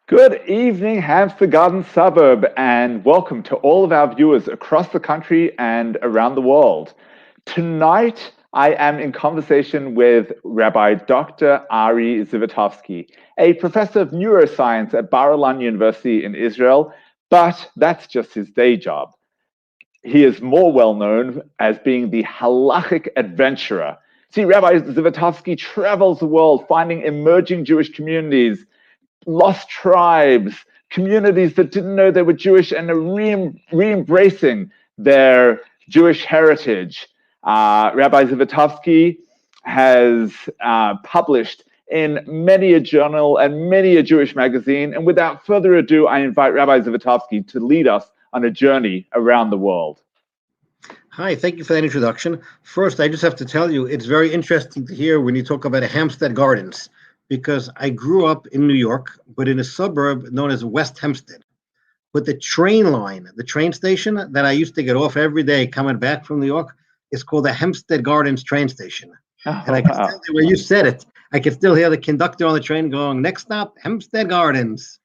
Good evening, Hampstead Garden Suburb, and welcome to all of our viewers across the country and around the world. Tonight, I am in conversation with Rabbi Dr. Ari Zivotofsky, a professor of neuroscience at Bar-Ilan University in Israel, but that's just his day job. He is more well known as being the halachic adventurer. See, Rabbi Zivotofsky travels the world finding emerging Jewish communities, lost tribes, communities that didn't know they were Jewish and are re-embracing their Jewish heritage. Rabbi Zivotofsky has published in many a journal and many a Jewish magazine. And without further ado, I invite Rabbi Zivotofsky to lead us on a journey around the world. Hi, thank you for that introduction. First, I just have to tell you, it's very interesting to hear when you talk about Hampstead Gardens, because I grew up in New York, but in a suburb known as West Hempstead. But the train line, the train station that I used to get off every day coming back from New York is called the Hampstead Gardens train station. And I can still, where you said it, I can still hear the conductor on the train going, next stop, Hampstead Gardens.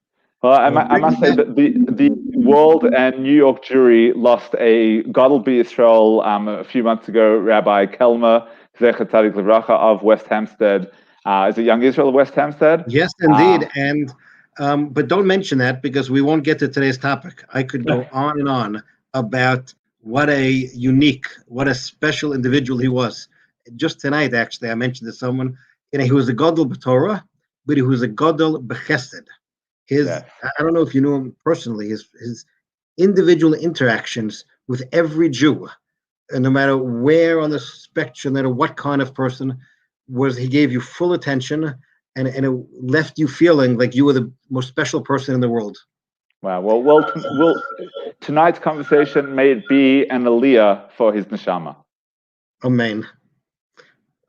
Well, I must say that the world and New York Jewry lost a Gadol B'Yisrael a few months ago, Rabbi Kelmer, Zecher Tzadik Livracha of West Hampstead. Is it Young Israel of West Hampstead? Yes, indeed. But don't mention that because we won't get to today's topic. I could go on and on about what a unique, what a special individual he was. Just tonight, actually, I mentioned to someone, he was a Gadol B'Torah, but he was a Gadol B'Chesed. I don't know if you knew him personally, his individual interactions with every Jew, and no matter where on the spectrum, no matter what kind of person, he gave you full attention, and it left you feeling like you were the most special person in the world. Wow. Well, tonight's conversation may it be an aliyah for his neshama. Amen.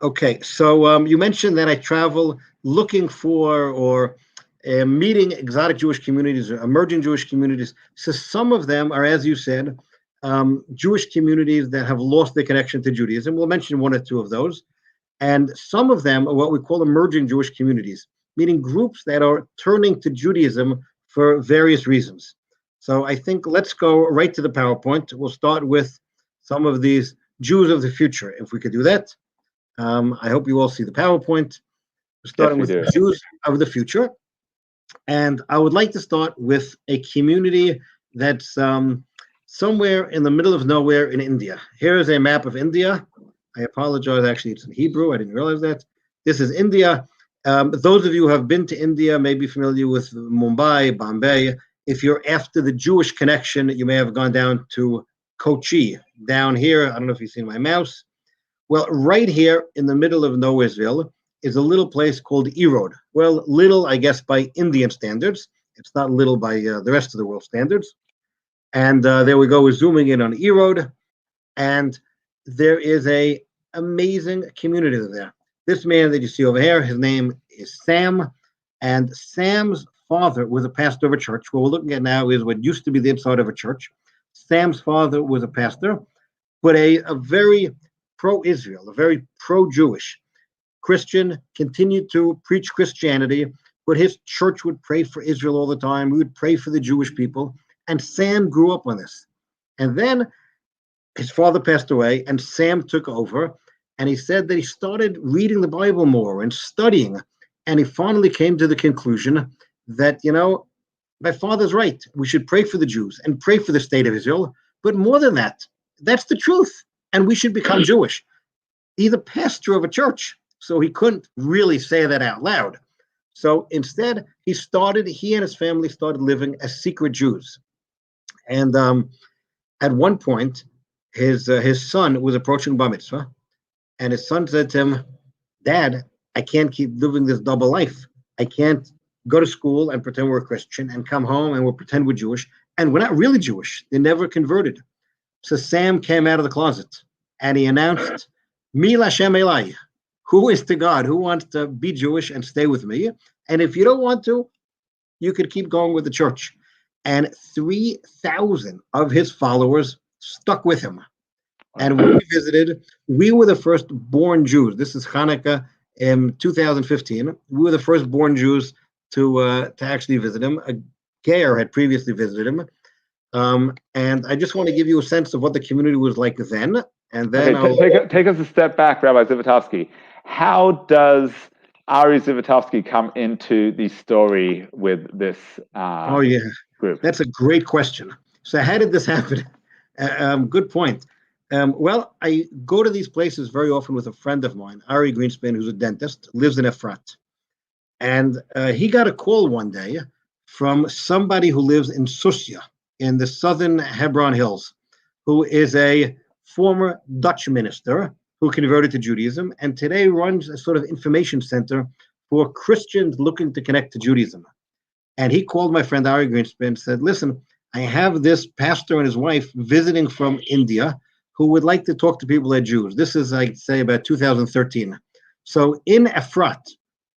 Okay, so you mentioned that I travel looking for or meeting exotic Jewish communities or emerging Jewish communities. So some of them are, as you said, Jewish communities that have lost their connection to Judaism. We'll mention one or two of those. And some of them are what we call emerging Jewish communities, meaning groups that are turning to Judaism for various reasons. So I think let's go right to the PowerPoint. We'll start with some of these Jews of the future, if we could do that. I hope you all see the PowerPoint. We're starting with Jews of the future. And I would like to start with a community that's somewhere in the middle of nowhere in India. Here is a map of India. I apologize, actually, it's in Hebrew. I didn't realize that. This is India. Those of you who have been to India may be familiar with Mumbai, Bombay. If you're after the Jewish connection, you may have gone down to Kochi. Down here, I don't know if you've seen my mouse. Well, right here in the middle of Nowheresville is a little place called Erode. Well, little, I guess, by Indian standards. It's not little by the rest of the world standards. And there we go. We're zooming in on Erode. And there is a amazing community there. This man that you see over here, his name is Sam. And Sam's father was a pastor of a church. What we're looking at now is what used to be the inside of a church. Sam's father was a pastor, but a very pro-Israel, a very pro-Jewish Christian, continued to preach Christianity, but his church would pray for Israel all the time. We would pray for the Jewish people. And Sam grew up on this. And then his father passed away and Sam took over. And he said that he started reading the Bible more and studying. And he finally came to the conclusion that, my father's right. We should pray for the Jews and pray for the state of Israel. But more than that, that's the truth. And we should become Jewish. He's the pastor of a church, so he couldn't really say that out loud. So instead, he and his family started living as secret Jews. And at one point, his son was approaching bar mitzvah, and his son said to him, "Dad, I can't keep living this double life. I can't go to school and pretend we're a Christian and come home and we'll pretend we're Jewish. And we're not really Jewish. They never converted." So Sam came out of the closet and he announced, "Mi Lashem Elai." Who is to God? Who wants to be Jewish and stay with me? And if you don't want to, you could keep going with the church. And 3,000 of his followers stuck with him. And when we visited, we were the first born Jews. This is Hanukkah in 2015. We were the first born Jews to actually visit him. A Gayer had previously visited him. And I just want to give you a sense of what the community was like then. And then take us a step back, Rabbi Zivotofsky. How does Ari Zivotofsky come into the story with this group? That's a great question. So how did this happen? Good point. Well, I go to these places very often with a friend of mine, Ari Greenspan, who's a dentist, lives in Efrat. And he got a call one day from somebody who lives in Susia, in the southern Hebron Hills, who is a former Dutch minister who converted to Judaism and today runs a sort of information center for Christians looking to connect to Judaism. And he called my friend Ari Greenspan and said, listen, I have this pastor and his wife visiting from India who would like to talk to people that are Jews. This is, I'd say, about 2013. So in Efrat,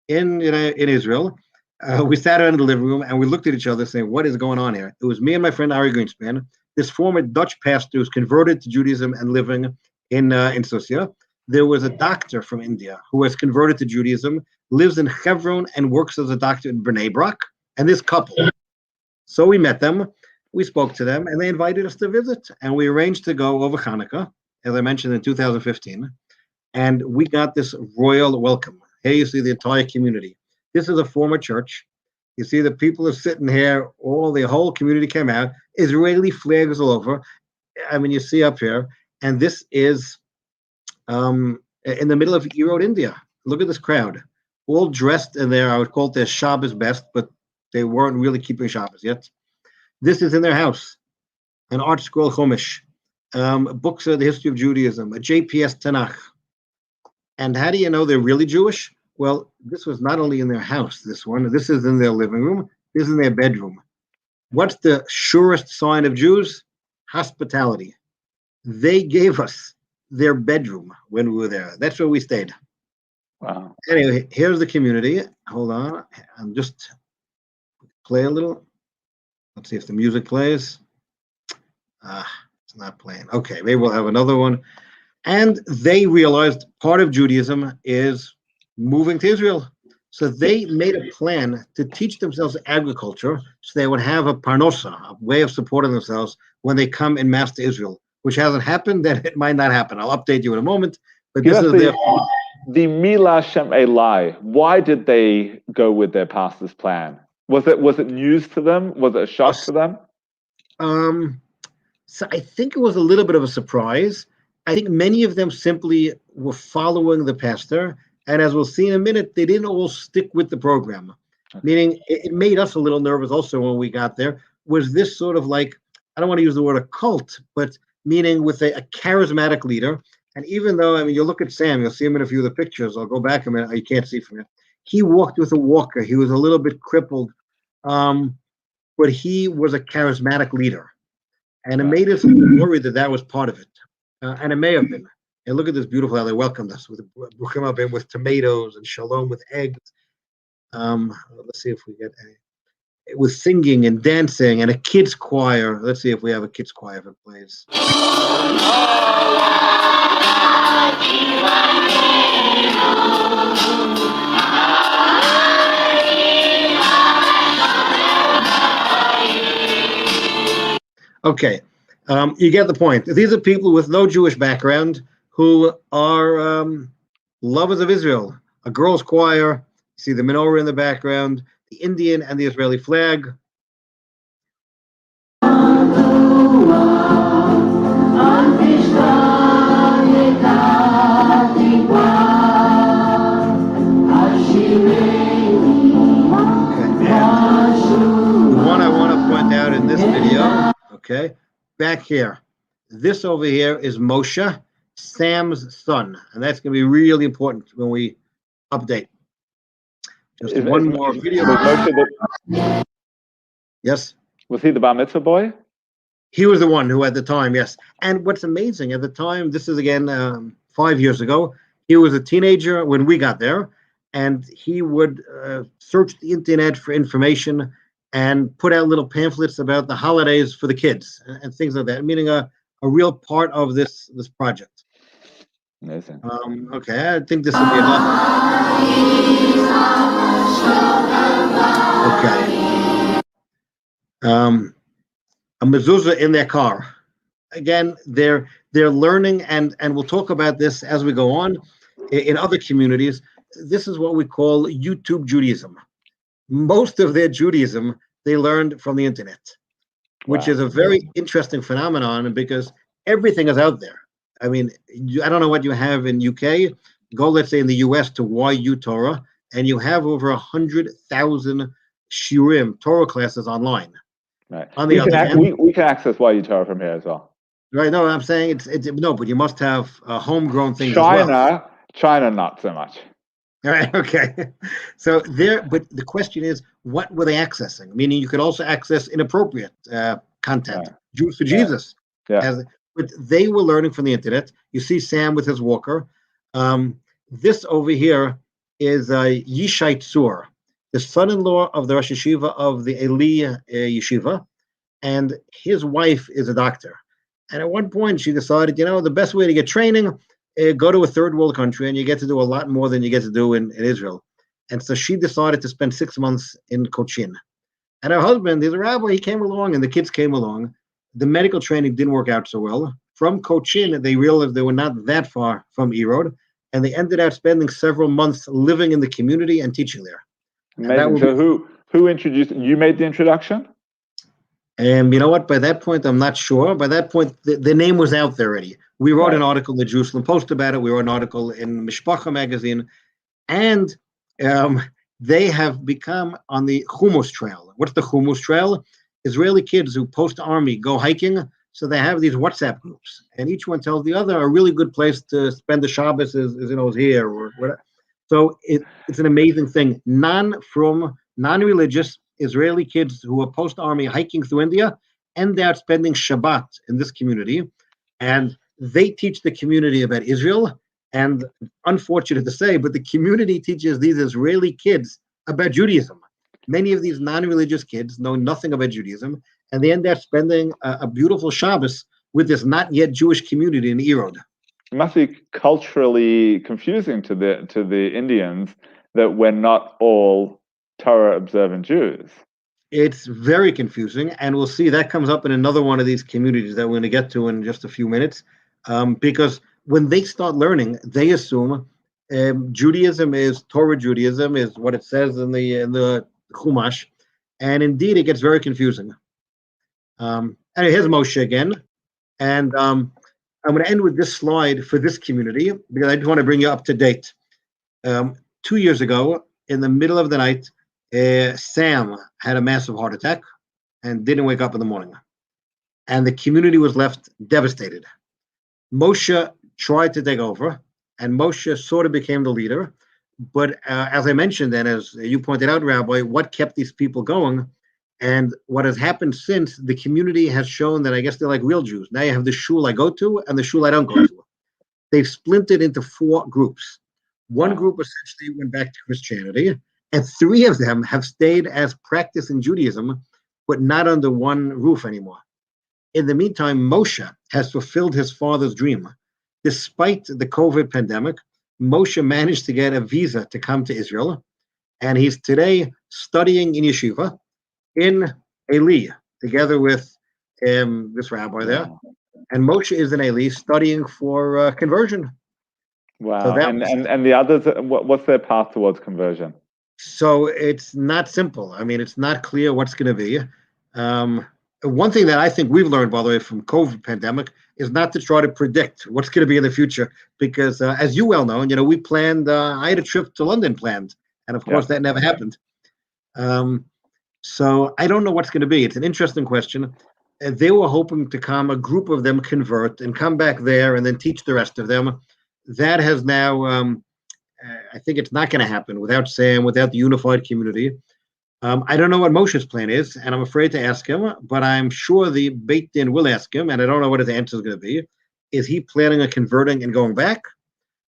in Israel, we sat around in the living room and we looked at each other saying, what is going on here? It was me and my friend Ari Greenspan, this former Dutch pastor who's converted to Judaism and living in Susia. There was a doctor from India who has converted to Judaism, lives in Hebron and works as a doctor in Bnei Brak, and this couple. So we met them, we spoke to them, and they invited us to visit. And we arranged to go over Hanukkah, as I mentioned, in 2015. And we got this royal welcome. Here you see the entire community. This is a former church. You see the people are sitting here, the whole community came out, Israeli flags all over. I mean, you see up here, and this is in the middle of Erode, India. Look at this crowd, all dressed in their, I would call it their Shabbos best, but they weren't really keeping Shabbos yet. This is in their house, an art scroll Chumash, books of the history of Judaism, a JPS Tanakh. And how do you know they're really Jewish? Well, this was not only in their house, this is in their living room, this is in their bedroom. What's the surest sign of Jews? Hospitality. They gave us their bedroom when we were there. That's where we stayed. Wow. Anyway, here's the community. Hold on. I'm just play a little. Let's see if the music plays. It's not playing. Okay, maybe we'll have another one. And they realized part of Judaism is moving to Israel. So they made a plan to teach themselves agriculture so they would have a parnosa, a way of supporting themselves when they come en masse to Israel, which hasn't happened, then it might not happen. I'll update you in a moment. But this is the Milah Shem Elai. Why did they go with their pastor's plan? Was it news to them? Was it a shock to them? So I think it was a little bit of a surprise. I think many of them simply were following the pastor. And as we'll see in a minute, they didn't all stick with the program. Okay. Meaning it made us a little nervous also when we got there. Was this sort of like, I don't want to use the word a cult, but meaning with a charismatic leader. And even though, I mean, you look at Sam, you'll see him in a few of the pictures. I'll go back a minute. You can't see from here. He walked with a walker. He was a little bit crippled, but he was a charismatic leader. And it made us worried that was part of it. And it may have been. And look at this beautiful how they welcomed us with come up in with tomatoes and shalom with eggs. Let's see if we get with singing and dancing and a kids choir. Let's see if we have a kids choir if it plays. Okay, you get the point. These are people with no Jewish background who are lovers of Israel. A girls' choir, you see the menorah in the background, the Indian and the Israeli flag. One I want to point out in this video, okay, back here, this over here is Moshe, Sam's son, and that's going to be really important when we update. Just one more video. Yes? Was he the bar mitzvah boy? He was the one who at the time, yes. And what's amazing, at the time, this is again 5 years ago, he was a teenager when we got there, and he would search the internet for information and put out little pamphlets about the holidays for the kids and things like that, meaning a real part of this project. Amazing. Okay, I think this will be enough. a mezuzah in their car. Again, they're learning, and we'll talk about this as we go on in other communities. This is what we call YouTube Judaism. Most of their Judaism they learned from the internet, which is a very interesting phenomenon because everything is out there. I mean, I don't know what you have in UK. Go, let's say, in the US to YU Torah, and you have over 100,000 shiurim, Torah classes online. Right. On the other hand, we can access YU Torah from here as well. Right? No, I'm saying it's no, but you must have homegrown things as well. China, not so much. All right, okay. So but the question is, what were they accessing? Meaning, you could also access inappropriate content. Jews for Jesus. Yeah. But they were learning from the internet. You see Sam with his walker. This over here is Yishai Tzur, the son-in-law of the Rosh Yeshiva of the Eli Yeshiva, and his wife is a doctor. And at one point, she decided, the best way to get training, go to a third world country, and you get to do a lot more than you get to do in Israel. And so she decided to spend 6 months in Cochin. And her husband, he's a rabbi, he came along, and the kids came along. The medical training didn't work out so well. From Cochin, they realized they were not that far from Erod, and they ended up spending several months living in the community and teaching there. Amazing. So who introduced, you made the introduction? And you know what? By that point, I'm not sure. By that point, the name was out there already. We wrote an article in the Jerusalem Post about it. We wrote an article in Mishpacha magazine. And they have become on the Hummus Trail. What's the Hummus Trail? Israeli kids who post-army go hiking. So they have these WhatsApp groups. And each one tells the other a really good place to spend the Shabbos is here or whatever. So it's an amazing thing. Non-religious Israeli kids who are post-army hiking through India end up spending Shabbat in this community, and they teach the community about Israel. And unfortunate to say, but the community teaches these Israeli kids about Judaism. Many of these non-religious kids know nothing about Judaism, and they end up spending a beautiful Shabbos with this not yet Jewish community in Erod. It must be culturally confusing to the Indians that we're not all Torah observant Jews. It's very confusing, and we'll see that comes up in another one of these communities that we're going to get to in just a few minutes. Because when they start learning, they assume Judaism is Torah. Judaism is what it says in the Chumash, and indeed it gets very confusing. And here's Moshe again, and I'm going to end with this slide for this community because I just want to bring you up to date. 2 years ago, in the middle of the night, Sam had a massive heart attack and didn't wake up in the morning. And the community was left devastated. Moshe tried to take over, and Moshe sort of became the leader. But as I mentioned, and as you pointed out, Rabbi, what kept these people going? And what has happened since, the community has shown that I guess they're like real Jews. Now you have the shul I go to and the shul I don't go to. They've splintered into 4 groups. One group essentially went back to Christianity, and 3 of them have stayed as practicing Judaism, but not under one roof anymore. In the meantime, Moshe has fulfilled his father's dream. Despite the COVID pandemic, Moshe managed to get a visa to come to Israel, and he's today studying in yeshiva in Eli, together with this rabbi there. And Moshe is in Eli studying for conversion. Wow. So and the others, what's their path towards conversion? So it's not simple. I mean, it's not clear what's going to be. One thing that I think we've learned, by the way, from COVID pandemic is not to try to predict what's going to be in the future. Because as you well know, we planned, I had a trip to London planned. And of course, that never happened. So I don't know what's going to be. It's an interesting question. They were hoping to come, a group of them convert and come back there and then teach the rest of them. That has now... I think it's not going to happen without Sam, without the unified community. I don't know what Moshe's plan is, and I'm afraid to ask him, but I'm sure the Beit Din will ask him, and I don't know what his answer is going to be. Is he planning on converting and going back?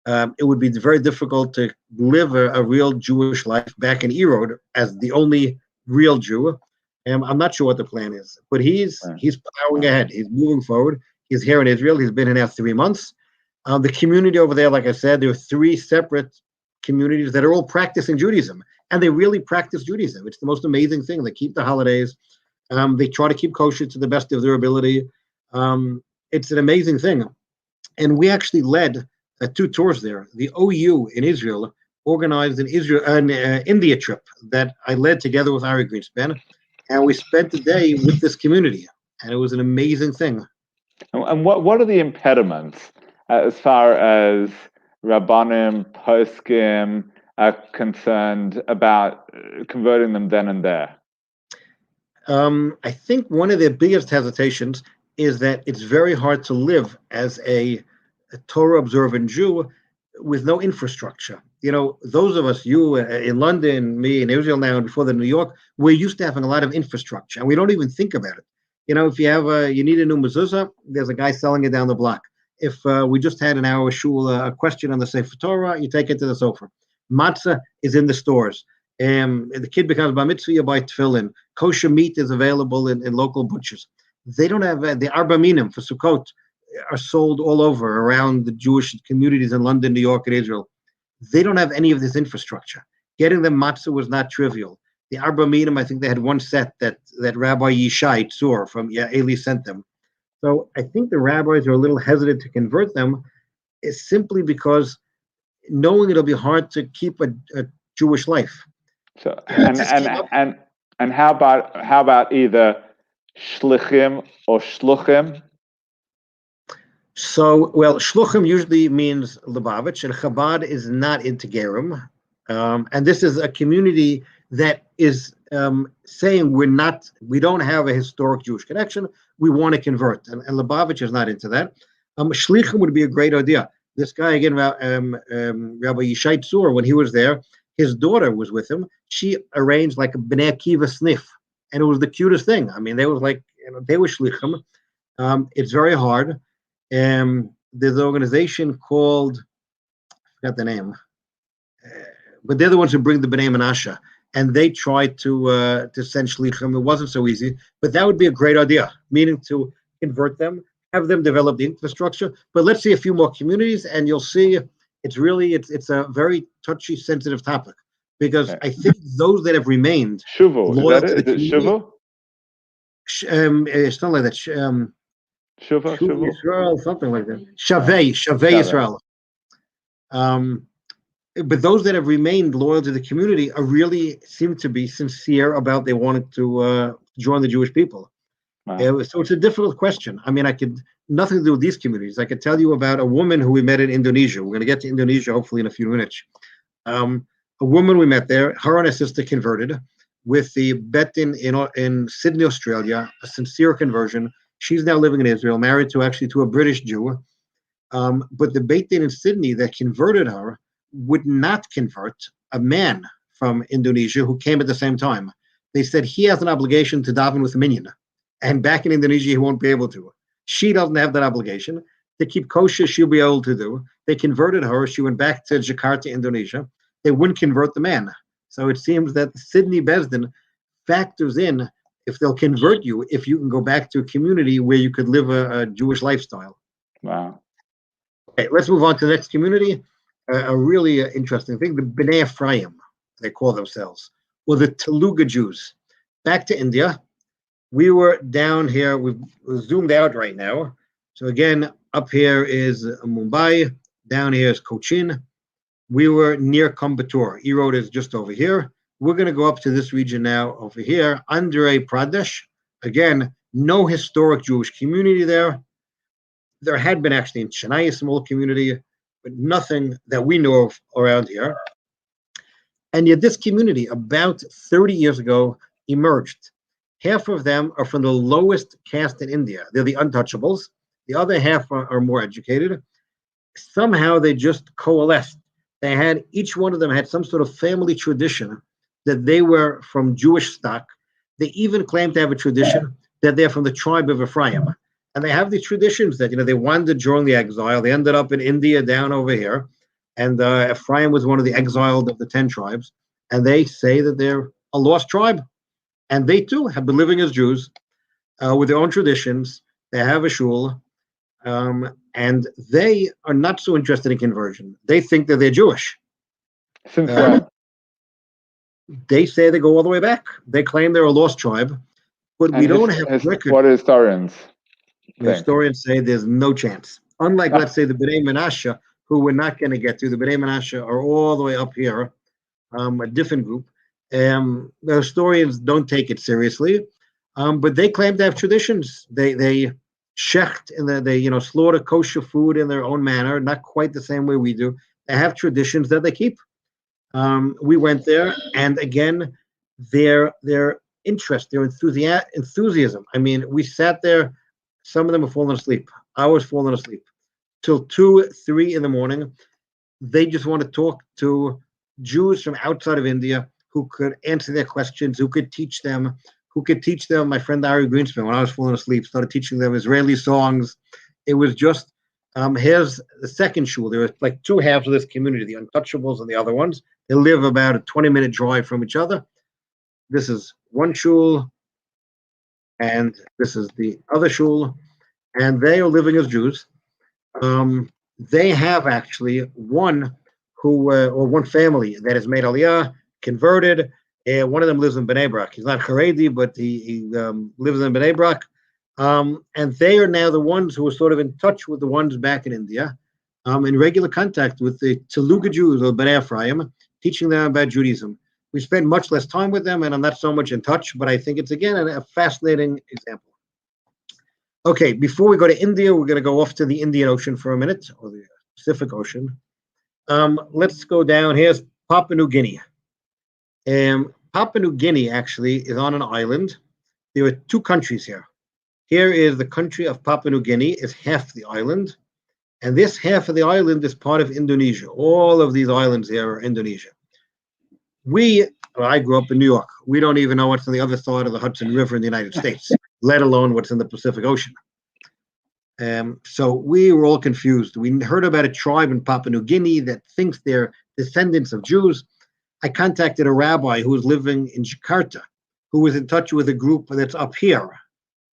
It would be very difficult to live a real Jewish life back in Erod as the only real Jew. I'm not sure what the plan is, but he's plowing ahead. He's moving forward. He's here in Israel. He's been here now 3 months. The community over there, like I said, there are 3 separate communities that are all practicing Judaism, and they really practice Judaism. It's the most amazing thing. They keep the holidays. They try to keep kosher to the best of their ability. It's an amazing thing. And we actually led 2 tours there. The OU in Israel organized an India trip that I led together with Ari Greenspan, and we spent the day with this community, and it was an amazing thing. And what are the impediments as far as Rabbanim, Poskim are concerned about converting them then and there? I think one of their biggest hesitations is that it's very hard to live as a Torah-observant Jew with no infrastructure. Those of us, you in London, me in Israel now, and before in New York, we're used to having a lot of infrastructure, and we don't even think about it. If you need a new mezuzah, there's a guy selling it down the block. If we just had in our shul a question on the Sefer Torah, you take it to the sofa. Matzah is in the stores. The kid becomes bar mitzvah, you buy tefillin. Kosher meat is available in local butchers. They don't have the arba minim for Sukkot are sold all over around the Jewish communities in London, New York, and Israel. They don't have any of this infrastructure. Getting them matzah was not trivial. The arba minim, I think they had one set that Rabbi Yishai Tzur from Eli sent them. So I think the rabbis are a little hesitant to convert them, is simply because knowing it'll be hard to keep a Jewish life. So and how about either shlichim or shluchim? So, shluchim usually means Lubavitch, and Chabad is not into Gerim. And this is a community that is saying we don't have a historic Jewish connection. We want to convert, and Lubavitch is not into that. Shlichim would be a great idea. This guy again, Rabbi Yishai Tzur, when he was there, his daughter was with him. She arranged like a Bnei Akiva sniff, and it was the cutest thing. I mean, they were shlichim. It's very hard. There's an organization called, I forgot the name, but they're the ones who bring the Bnei Menashe, and they tried to send shlichim. It wasn't so easy, but that would be a great idea, meaning to convert them, have them develop the infrastructure. But let's see a few more communities, and you'll see it's a very touchy, sensitive topic, because I think those that have remained loyal to the community. Is it Shuvu? Something like that. Shuva, Israel, something like that. Shavei Israel. But those that have remained loyal to the community really seem to be sincere about they wanted to join the Jewish people. Wow. So it's a difficult question. I mean, nothing to do with these communities. I could tell you about a woman who we met in Indonesia. We're going to get to Indonesia hopefully in a few minutes. A woman we met there, her and her sister converted with the Bet in Sydney, Australia, a sincere conversion. She's now living in Israel, married to a British Jew. But the Beit Din in Sydney that converted her would not convert a man from Indonesia who came at the same time. They said he has an obligation to daven with a minyan, and back in Indonesia he won't be able to. She doesn't have that obligation. To keep kosher, she'll be able to do. They converted her. She went back to Jakarta, Indonesia. They wouldn't convert the man. So it seems that the Sydney Besdin factors in if they'll convert you, if you can go back to a community where you could live a Jewish lifestyle. Wow. Okay, let's move on to the next community. A really interesting thing, the Bnei Ephraim, they call themselves, or the Telugu Jews. Back to India. We were down here, we're zoomed out right now. So again, up here is Mumbai, down here is Cochin. We were near Coimbatore. Erode is just over here. We're going to go up to this region now over here, Andhra Pradesh. Again, no historic Jewish community there. There had been actually in Chennai a small community, but nothing that we know of around here. And yet this community, about 30 years ago, emerged. Half of them are from the lowest caste in India. They're the untouchables. The other half are more educated. Somehow they just coalesced. Each one of them had some sort of family tradition that they were from Jewish stock. They even claim to have a tradition that they're from the tribe of Ephraim. And they have these traditions that, they wandered during the exile. They ended up in India down over here. And Ephraim was one of the exiled of the 10 tribes. And they say that they're a lost tribe. And they too have been living as Jews with their own traditions. They have a shul. And they are not so interested in conversion. They think that they're Jewish. Since when? They say they go all the way back. They claim they're a lost tribe. but we don't have record. What do historians The think? historians say there's no chance. Unlike, let's say, the B'nai Menashe, who we're not going to get to. The B'nai Menashe are all the way up here, a different group. The historians don't take it seriously, but they claim to have traditions. They shecht and they slaughter kosher food in their own manner, not quite the same way we do. They have traditions that they keep. We went there, and again, their interest, their enthusiasm. I mean, we sat there. Some of them were falling asleep. I was falling asleep till 2, 3 in the morning. They just want to talk to Jews from outside of India who could answer their questions, who could teach them. My friend Ari Greenspan, when I was falling asleep, started teaching them Israeli songs. It was just, here's the second shul. There was like two halves of this community, the untouchables and the other ones. They live about a 20-minute drive from each other. This is one shul, and this is the other shul, and they are living as Jews. They have actually one one family that has made Aliyah, converted. One of them lives in Bnei Brak. He's not Haredi, but he lives in Bnei Brak. And they are now the ones who are sort of in touch with the ones back in India, in regular contact with the Telugu Jews or Bnei Ephraim, teaching them about Judaism. We spend much less time with them, and I'm not so much in touch, but I think it's, again, a fascinating example. Okay, before we go to India, we're going to go off to the Indian Ocean for a minute, or the Pacific Ocean. Let's go down. Here's Papua New Guinea. Papua New Guinea actually is on an island. There are two countries here. Here is the country of Papua New Guinea, is half the island, and this half of the island is part of Indonesia. All of these islands here are Indonesia. I grew up in New York. We don't even know what's on the other side of the Hudson River in the United States, let alone what's in the Pacific Ocean. So we were all confused. We heard about a tribe in Papua New Guinea that thinks they're descendants of Jews. I contacted a rabbi who was living in Jakarta, who was in touch with a group that's up here,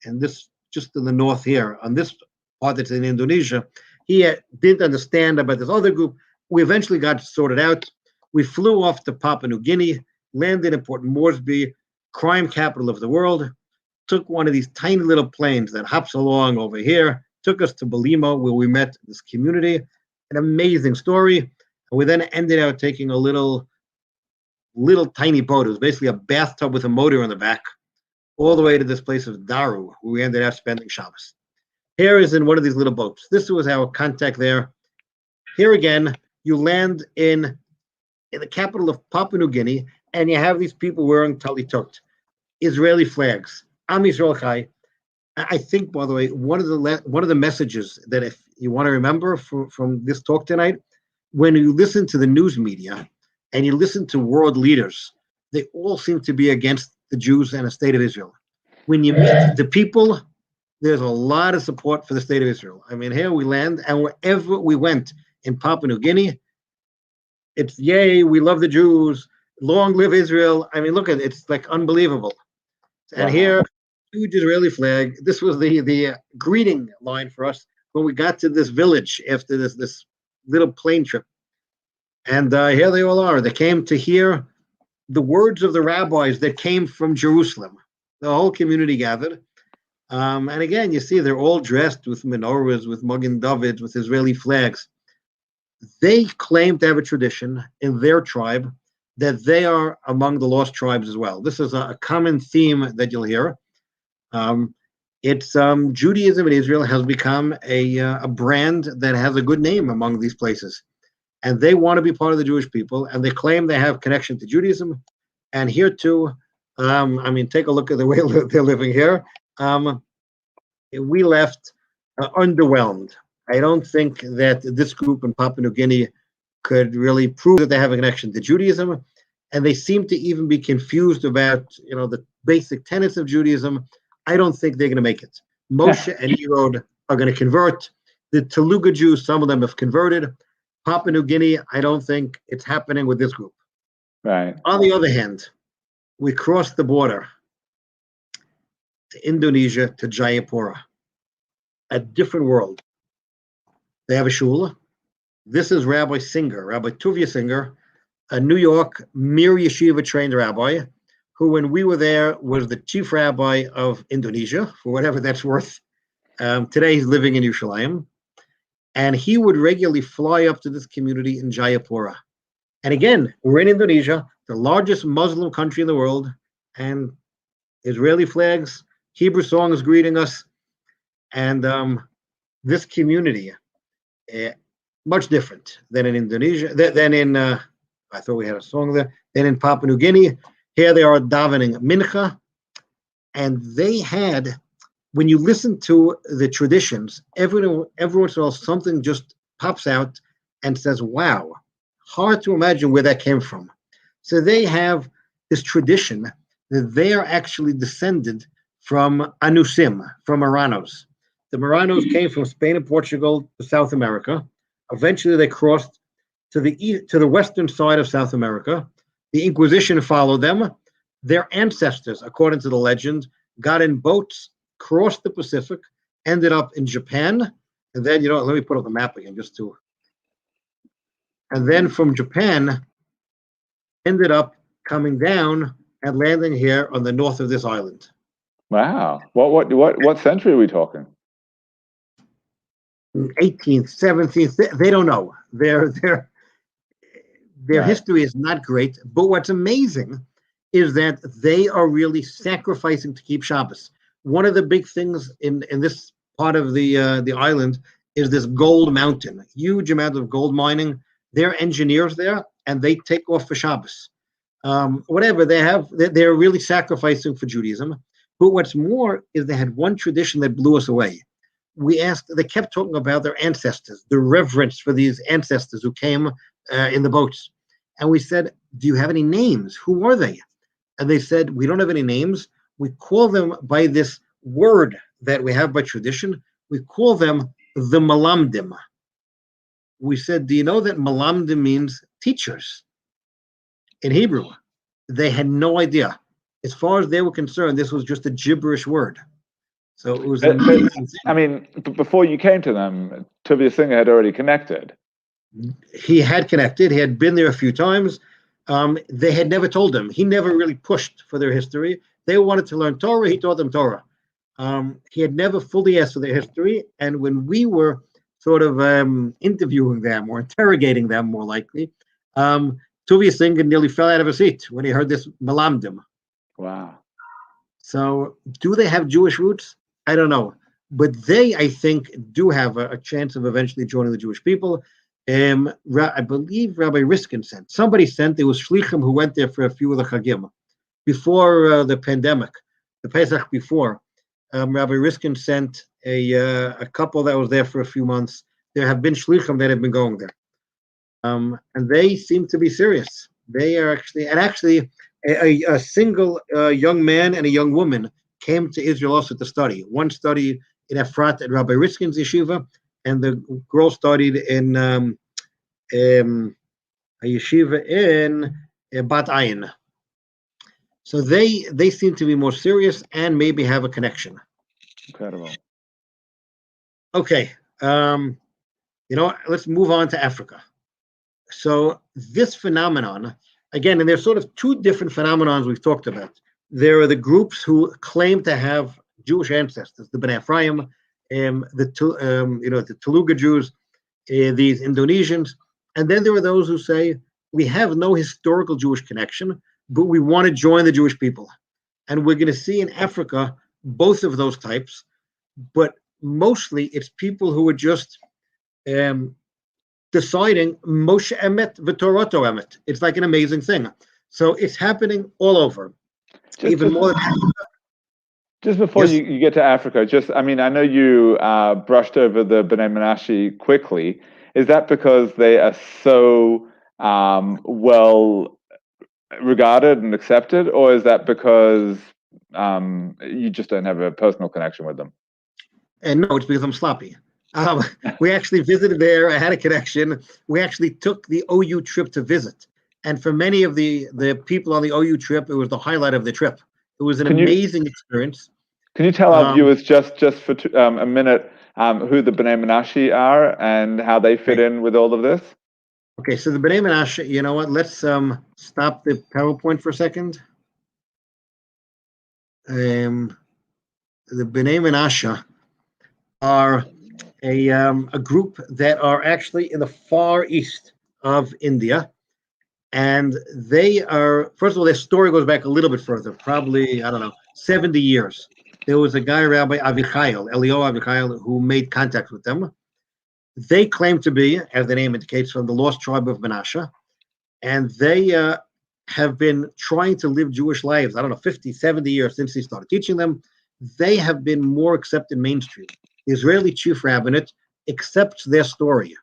and this just in the north here, on this part that's in Indonesia. He didn't understand about this other group. We eventually got sorted out. We flew off to Papua New Guinea, landed in Port Moresby, crime capital of the world, took one of these tiny little planes that hops along over here, took us to Belimo, where we met this community. An amazing story. And we then ended up taking a little tiny boat. It was basically a bathtub with a motor on the back, all the way to this place of Daru, where we ended up spending Shabbos. Here is in one of these little boats. This was our contact there. Here again, you land in the capital of Papua New Guinea, and you have these people wearing talitot, Israeli flags, Am Yisrael Chai. I think, by the way, one of the messages that, if you want to remember from this talk tonight, when you listen to the news media and you listen to world leaders, they all seem to be against the Jews and the state of Israel. When you meet the people, there's a lot of support for the state of Israel. I mean, here we land, and wherever we went in Papua New Guinea, it's yay, we love the Jews, long live Israel. I mean, look at it, it's like unbelievable. And here, huge Israeli flag. This was the greeting line for us when we got to this village after this little plane trip. And here they all are. They came to hear the words of the rabbis that came from Jerusalem. The whole community gathered. And again, you see they're all dressed with menorahs, with Magen Davids, with Israeli flags. They claim to have a tradition in their tribe that they are among the lost tribes as well. This is a common theme that you'll hear. It's Judaism in Israel has become a brand that has a good name among these places. And they want to be part of the Jewish people, and they claim they have connection to Judaism. And here too, take a look at the way they're living here. We left underwhelmed. I don't think that this group in Papua New Guinea could really prove that they have a connection to Judaism, and they seem to even be confused about, the basic tenets of Judaism. I don't think they're going to make it. Moshe and Erod are going to convert. The Telugu Jews, some of them have converted. Papua New Guinea, I don't think it's happening with this group. Right. On the other hand, we crossed the border to Indonesia, to Jayapura, a different world. They have a shul. This is Rabbi Singer, Rabbi Tuvia Singer, a New York Mir Yeshiva trained rabbi who, when we were there, was the chief rabbi of Indonesia, for whatever that's worth. Today he's living in Yerushalayim. And he would regularly fly up to this community in Jayapura. And again, we're in Indonesia, the largest Muslim country in the world, and Israeli flags, Hebrew songs greeting us. And this community, much different than in Indonesia, than in, I thought we had a song there, than in Papua New Guinea. Here they are davening mincha. And they had, when you listen to the traditions, every once in a while something just pops out and says, wow, hard to imagine where that came from. So they have this tradition that they are actually descended from Anusim, from Marranos. The Marranos came from Spain and Portugal to South America. Eventually they crossed to the western side of South America. The Inquisition followed them. Their ancestors, according to the legend, got in boats, crossed the Pacific, ended up in Japan, and then, let me put up the map again and then from Japan, ended up coming down and landing here on the north of this island. Wow. What century are we talking? 18th, 17th, they don't know. Their Right. history is not great, but what's amazing is that they are really sacrificing to keep Shabbos. One of the big things in this part of the island is this gold mountain, huge amount of gold mining. They're engineers there, and they take off for Shabbos. Whatever they have, they're really sacrificing for Judaism. But what's more is they had one tradition that blew us away. They kept talking about their ancestors, the reverence for these ancestors who came in the boats. And we said, do you have any names? Who are they? And they said, we don't have any names. We call them by this word that we have by tradition. We call them the Malamdim. We said, do you know that Malamdim means teachers in Hebrew? They had no idea. As far as they were concerned, this was just a gibberish word. So it was an amazing thing. I mean, before you came to them, Tuvia Singer had already connected. He had connected. He had been there a few times. They had never told him. He never really pushed for their history. They wanted to learn Torah. He taught them Torah. He had never fully asked for their history. And when we were sort of interviewing them or interrogating them, more likely, Tuvia Singer nearly fell out of his seat when he heard this Malamdim. Wow. So do they have Jewish roots? I don't know. But they, I think, do have a chance of eventually joining the Jewish people. I believe Rabbi Riskin sent. Somebody sent. There was Shlichim who went there for a few of the Chagim. Before the pandemic, the Pesach before, Rabbi Riskin sent a couple that was there for a few months. There have been Shlichim that have been going there. And they seem to be serious. They are actually, a single young man and a young woman came to Israel also to study. One studied in Efrat at Rabbi Riskin's yeshiva, and the girl studied in a yeshiva in Bat Ayin. So they seem to be more serious and maybe have a connection. Incredible. Okay, let's move on to Africa. So this phenomenon, again, and there's sort of two different phenomenons we've talked about. There are the groups who claim to have Jewish ancestors, the Bnei Ephraim, the Telugu Jews, these Indonesians, and then there are those who say we have no historical Jewish connection, but we want to join the Jewish people. And we're going to see in Africa both of those types, but mostly it's people who are just deciding Moshe Emet v'Torato Emet. It's like an amazing thing. So it's happening all over. More than just before yes. you get to Africa, I know you brushed over the Bnei Menashe quickly. Is that because they are so well regarded and accepted, or is that because you just don't have a personal connection with them? And no, it's because I'm sloppy. We actually visited there. I had a connection. We actually took the OU trip to visit. And for many of the people on the OU trip, it was the highlight of the trip. It was an amazing experience. Can you tell our viewers just for a minute who the Bnei Menashe are and how they fit in with all of this? Okay, so the Bnei Menashe, you know what? Let's stop the PowerPoint for a second. the Bnei Menashe are a group that are actually in the far east of India. And they are, first of all, their story goes back a little bit further, probably, I don't know, 70 years. There was a guy, Rabbi Avichail, Elio Avichail, who made contact with them. They claim to be, as the name indicates, from the lost tribe of Menashe. And they have been trying to live Jewish lives, I don't know, 50, 70 years since he started teaching them. They have been more accepted mainstream. The Israeli chief rabbinate accepts their story,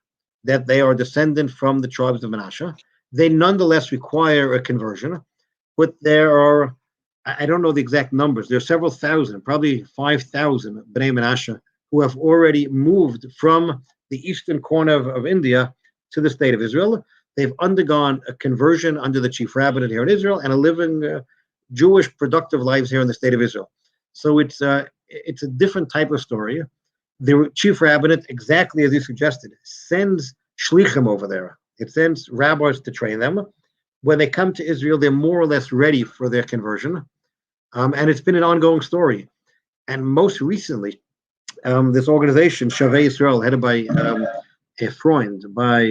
that they are descendant from the tribes of Menashe. They nonetheless require a conversion, but there are, I don't know the exact numbers, there are several thousand, probably 5,000 Bnei Menashe who have already moved from the eastern corner of India to the state of Israel. They've undergone a conversion under the chief rabbinate here in Israel and are living Jewish productive lives here in the state of Israel. So it's a different type of story. The chief rabbinate, exactly as you suggested, sends shlichim over there. It sends rabbis to train them. When they come to Israel, they're more or less ready for their conversion. And it's been an ongoing story. And most recently, this organization, Shavei Israel, headed by a Freund, by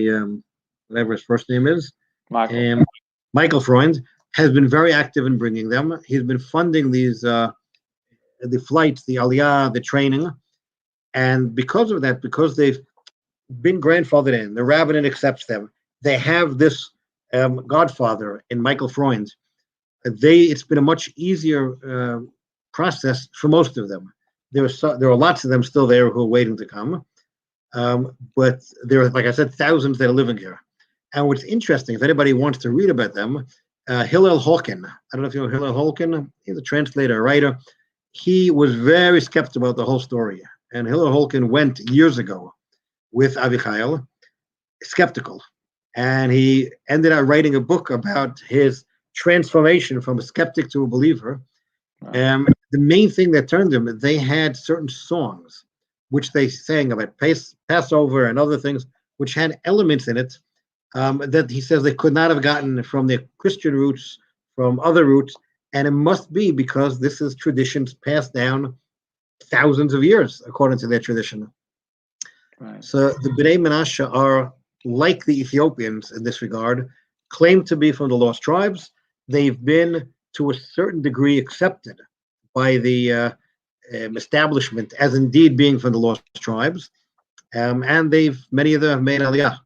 whatever his first name is, Michael Freund, has been very active in bringing them. He's been funding these, the flights, the aliyah, the training. And because of that, because they've been grandfathered in, the rabbinate accepts them. They have this godfather in Michael Freund. It's been a much easier process for most of them. There are lots of them still there who are waiting to come. But there are, like I said, thousands that are living here. And what's interesting, if anybody wants to read about them, Hillel Holkin, I don't know if you know Hillel Holkin, he's a translator, a writer. He was very skeptical about the whole story. And Hillel Holkin went years ago with Avichail, skeptical. And he ended up writing a book about his transformation from a skeptic to a believer. Wow. The main thing that turned him, they had certain songs which they sang about Passover and other things, which had elements in it that he says they could not have gotten from their Christian roots, from other roots, and it must be because this is traditions passed down thousands of years, according to their tradition. Right. So the Bnei Menashe are like the Ethiopians in this regard, claim to be from the lost tribes. They've been, to a certain degree, accepted by the establishment as indeed being from the lost tribes, and many of them have made aliyah.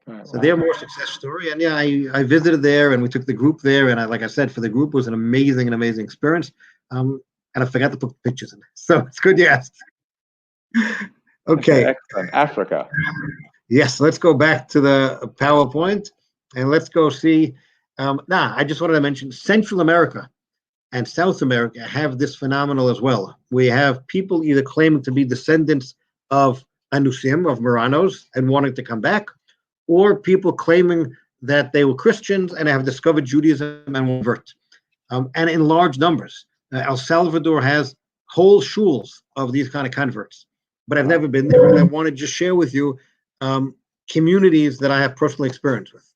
Right, so they're more success story. And yeah, I visited there, and we took the group there, and like I said, for the group it was an amazing experience. And I forgot to put pictures in, so it's good you asked. Okay. Excellent. Africa. Yes, let's go back to the PowerPoint, and let's go see. I just wanted to mention Central America and South America have this phenomenon as well. We have people either claiming to be descendants of Anusim, of Marranos, and wanting to come back, or people claiming that they were Christians and have discovered Judaism and convert, and in large numbers. El Salvador has whole shuls of these kind of converts, but I've never been there, and I want to just share with you communities that I have personal experience with.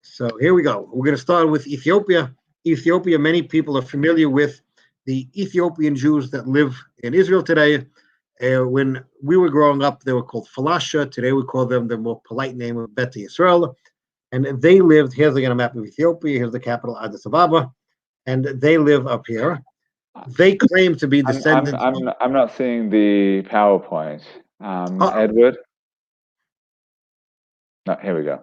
So here we go. We're going to start with Ethiopia. Ethiopia, many people are familiar with the Ethiopian Jews that live in Israel today. When we were growing up, they were called Falasha. Today we call them the more polite name of Beta Yisrael. And they lived, here's a map of Ethiopia, here's the capital, Addis Ababa, and they live up here. They claim to be descendants. I'm not seeing the PowerPoint. Edward? No, here we go.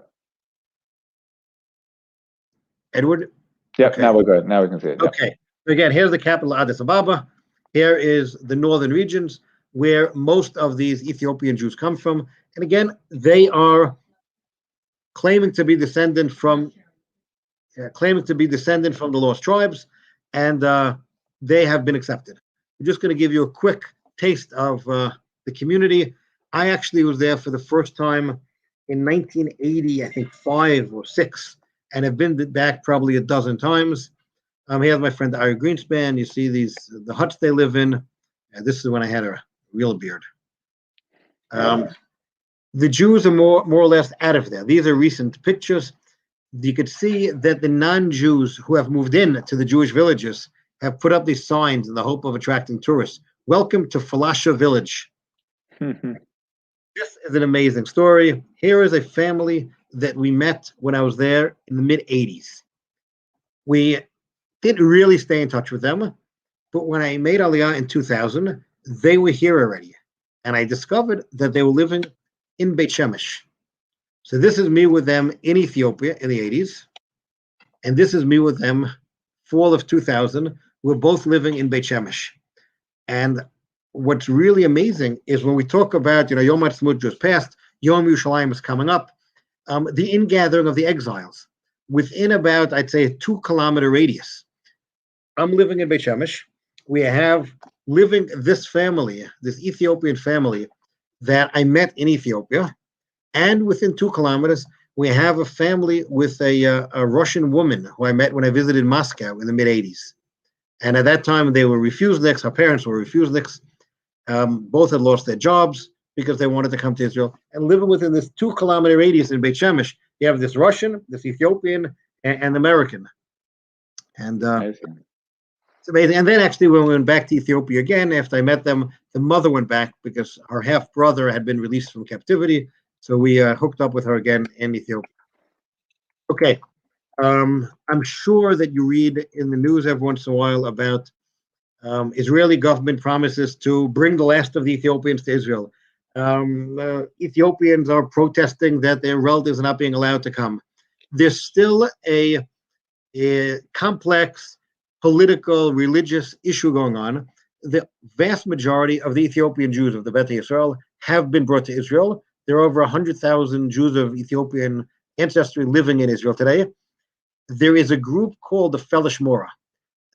Edward? Yep, okay. Now we're good. Now we can see it. Yep. Okay. Again, here's the capital, Addis Ababa. Here is the northern regions where most of these Ethiopian Jews come from. And again, they are claiming to be descendant from the lost tribes, and they have been accepted. I'm just going to give you a quick taste of the community. I actually was there for the first time in 1980, I think 5 or 6, and have been back probably a dozen times. Here's my friend Ari Greenspan. You see the huts they live in. And this is when I had a real beard. The Jews are more or less out of there. These are recent pictures. You could see that the non-Jews who have moved in to the Jewish villages have put up these signs in the hope of attracting tourists. Welcome to Falasha Village. This is an amazing story. Here is a family that we met when I was there in the mid-'80s. We didn't really stay in touch with them, but when I made Aliyah in 2000, they were here already. And I discovered that they were living in Beit Shemesh. So this is me with them in Ethiopia in the 80s. And this is me with them fall of 2000. We're both living in Beit Shemesh. And what's really amazing is when we talk about, Yom Ha'atzmaut just passed, Yom Yerushalayim is coming up, the ingathering of the exiles within about, I'd say, a 2-kilometer radius. I'm living in Beit Shemesh. We have living this family, this Ethiopian family that I met in Ethiopia. And within 2 kilometers, we have a family with a Russian woman who I met when I visited Moscow in the mid-'80s. And at that time, they were refuseniks. Our parents were refuseniks. Both had lost their jobs because they wanted to come to Israel. And living within this 2-kilometer radius in Beit Shemesh, you have this Russian, this Ethiopian, and American. And it's amazing. And then actually, when we went back to Ethiopia again, after I met them, the mother went back because her half-brother had been released from captivity. So we hooked up with her again in Ethiopia. Okay. I'm sure that you read in the news every once in a while about Israeli government promises to bring the last of the Ethiopians to Israel. Ethiopians are protesting that their relatives are not being allowed to come. There's still a complex political, religious issue going on. The vast majority of the Ethiopian Jews of the Beta Yisrael have been brought to Israel. There are over 100,000 Jews of Ethiopian ancestry living in Israel today. There is a group called the Felishmora.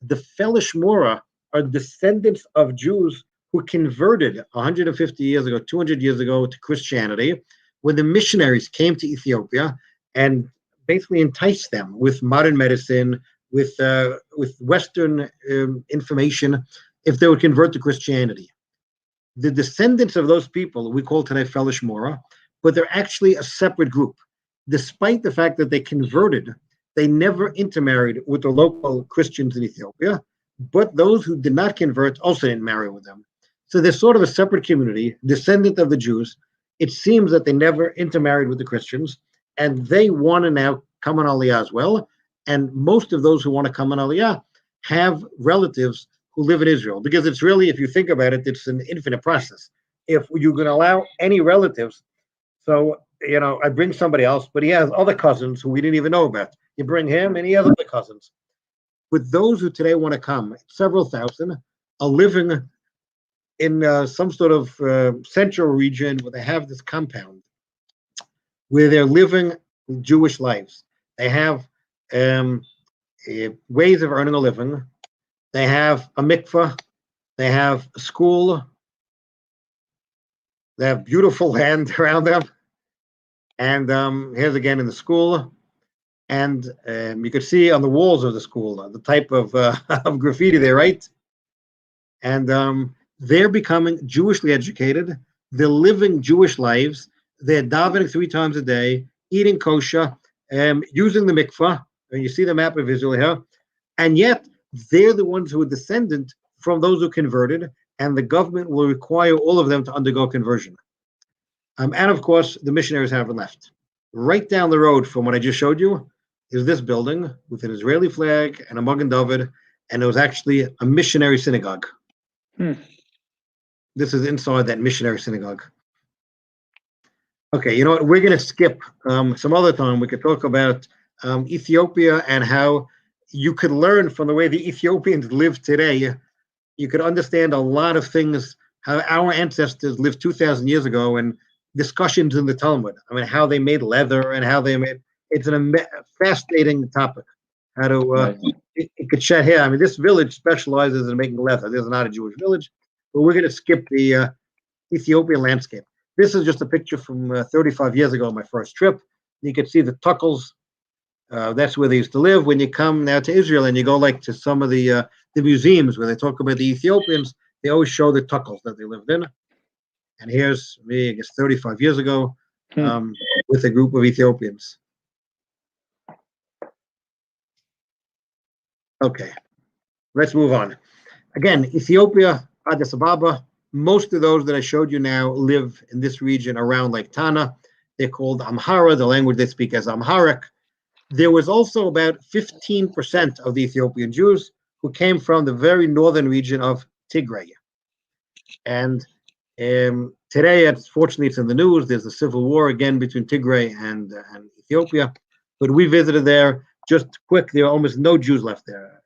The Felishmora are descendants of Jews who converted 150 years ago, 200 years ago to Christianity, when the missionaries came to Ethiopia and basically enticed them with modern medicine, with Western information, if they would convert to Christianity. The descendants of those people we call today Felishmora, but they're actually a separate group. Despite the fact that they converted, they never intermarried with the local Christians in Ethiopia, but those who did not convert also didn't marry with them. So they're sort of a separate community, descendant of the Jews. It seems that they never intermarried with the Christians, and they want to now come on Aliyah as well. And most of those who want to come on Aliyah have relatives who live in Israel, because it's really, if you think about it, it's an infinite process. If you're going to allow any relatives, so, I bring somebody else, but he has other cousins who we didn't even know about. You bring him and he has other cousins. But those who today want to come, several thousand, are living in some sort of central region where they have this compound where they're living Jewish lives. They have ways of earning a living. They have a mikveh. They have a school. They have beautiful land around them. And here's again in the school. And you could see on the walls of the school the type of graffiti there, right? And they're becoming Jewishly educated. They're living Jewish lives. They're davening 3 times a day, eating kosher, using the mikvah. And you see the map of Israel here. And yet, they're the ones who are descendant from those who converted, and the government will require all of them to undergo conversion. And of course, the missionaries haven't left. Right down the road from what I just showed you is this building with an Israeli flag and a Magen David, and it was actually a missionary synagogue. This is inside that missionary synagogue. Okay, you know what? We're going to skip some other time. We could talk about Ethiopia and how you could learn from the way the Ethiopians live today. You could understand a lot of things, how our ancestors lived 2,000 years ago, and discussions in the Talmud. I mean, how they made leather and how they made. It's a fascinating topic. How to it could shed hair. I mean, this village specializes in making leather. This is not a Jewish village, but we're going to skip the Ethiopian landscape. This is just a picture from 35 years ago, my first trip. You can see the tuckles. That's where they used to live. When you come now to Israel and you go like to some of the museums where they talk about the Ethiopians, they always show the tuckles that they lived in. And here's me, I guess, 35 years ago with a group of Ethiopians. Okay. let's move on. Again, Ethiopia, Addis Ababa, most of those that I showed you now live in this region around Lake Tana. They're called Amhara, the language they speak as Amharic. There was also about 15% of the Ethiopian Jews who came from the very northern region of Tigray. And today, fortunately, it's in the news. There's a civil war again between Tigray and Ethiopia. But we visited there just quick. There are almost no Jews left there.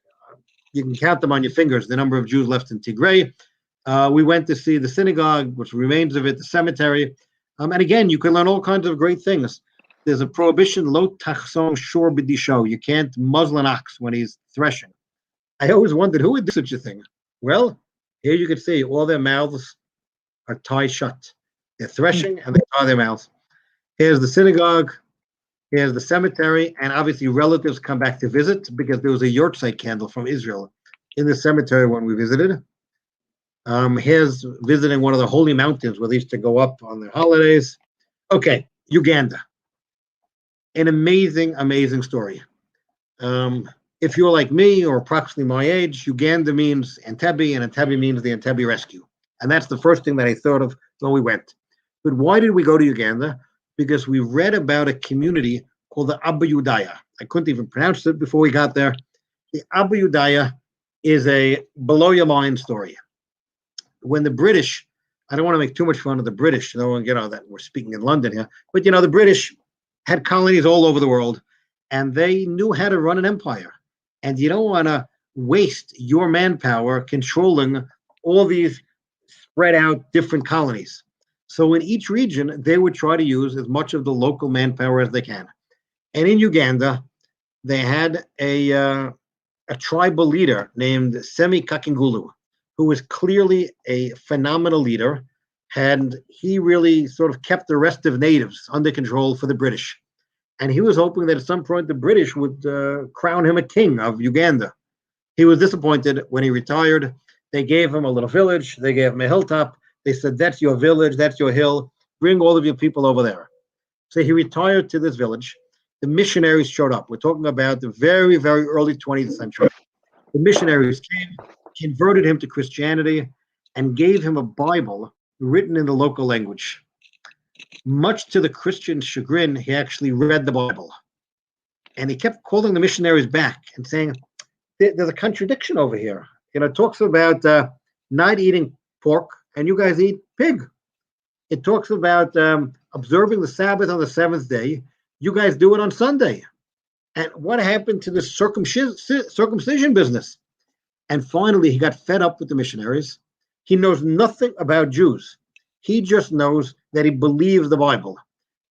You can count them on your fingers, the number of Jews left in Tigray. We went to see the synagogue, which remains of it, the cemetery. And again, you can learn all kinds of great things. There's a prohibition, lo tachson shor b'disho. You can't muzzle an ox when he's threshing. I always wondered who would do such a thing. Well, here you can see all their mouths are tied shut. They're threshing and they tie their mouths. Here's the synagogue. Here's the cemetery. And obviously relatives come back to visit because there was a yahrzeit candle from Israel in the cemetery when we visited. Here's visiting one of the holy mountains where they used to go up on their holidays. Okay, Uganda. An amazing, amazing story. If you're like me or approximately my age, Uganda means Entebbe, and Entebbe means the Entebbe Rescue. And that's the first thing that I thought of when we went. But why did we go to Uganda? Because we read about a community called the Abba Yudaya. I couldn't even pronounce it before we got there. The Abba Yudaya is a below-your-mind story. When the British, I don't want to make too much fun of the British, that we're speaking in London here, but the British had colonies all over the world, and they knew how to run an empire. And you don't want to waste your manpower controlling all these spread out different colonies. So in each region, they would try to use as much of the local manpower as they can. And in Uganda, they had a tribal leader named Semi Kakingulu, who was clearly a phenomenal leader, and he really sort of kept the rest of natives under control for the British. And he was hoping that at some point the British would crown him a king of Uganda. He was disappointed when he retired. They gave him a little village. They gave him a hilltop. They said, that's your village, that's your hill. Bring all of your people over there. So he retired to this village. The missionaries showed up. We're talking about the very, very early 20th century. The missionaries came, converted him to Christianity, and gave him a Bible written in the local language. Much to the Christian chagrin, he actually read the Bible. And he kept calling the missionaries back and saying, there's a contradiction over here. It talks about not eating pork, and you guys eat pig. It talks about observing the Sabbath on the seventh day. You guys do it on Sunday. And what happened to the circumcision business? And finally, he got fed up with the missionaries. He knows nothing about Jews. He just knows that he believes the Bible.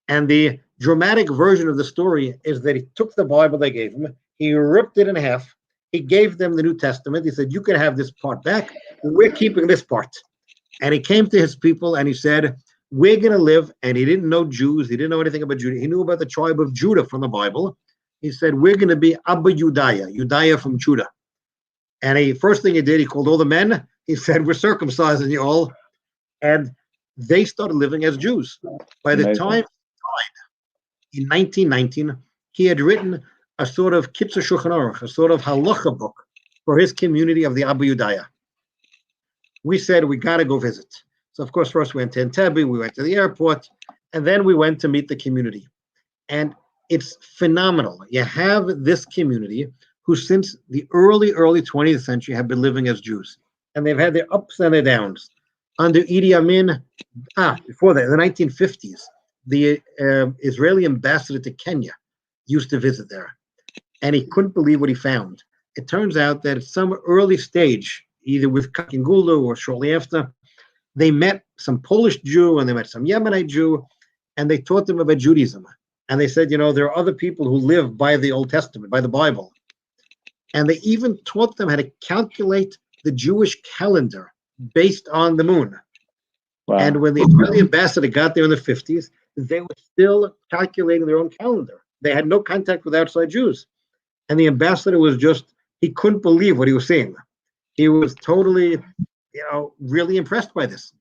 And the dramatic version of the story is that he took the Bible they gave him, he ripped it in half, he gave them the New Testament. He said, you can have this part back, we're keeping this part. And he came to his people and he said, we're going to live, and he didn't know Jews, he didn't know anything about Judah. He knew about the tribe of Judah from the Bible. He said, we're going to be Abba Yudaya from Judah. And the first thing he did, he called all the men. He said, we're circumcising you all. And they started living as Jews. By the time he died, in 1919, he had written a sort of Kitzur Shulchan Aruch, a sort of halacha book for his community of the Abba Yudaya. We said, we got to go visit. So, of course, first we went to Entebbe, we went to the airport, and then we went to meet the community. And it's phenomenal. You have this community who, since the early 20th century, have been living as Jews. And they've had their ups and their downs. Under Idi Amin, before that, in the 1950s, the Israeli ambassador to Kenya used to visit there. And he couldn't believe what he found. It turns out that at some early stage, either with Kakingulu or shortly after, they met some Polish Jew and they met some Yemenite Jew, and they taught them about Judaism. And they said, there are other people who live by the Old Testament, by the Bible. And they even taught them how to calculate the Jewish calendar based on the moon. Wow. And when the Israeli ambassador got there in the 50s, they were still calculating their own calendar. They had no contact with outside Jews. And the ambassador was he couldn't believe what he was seeing. He was totally, really impressed by this.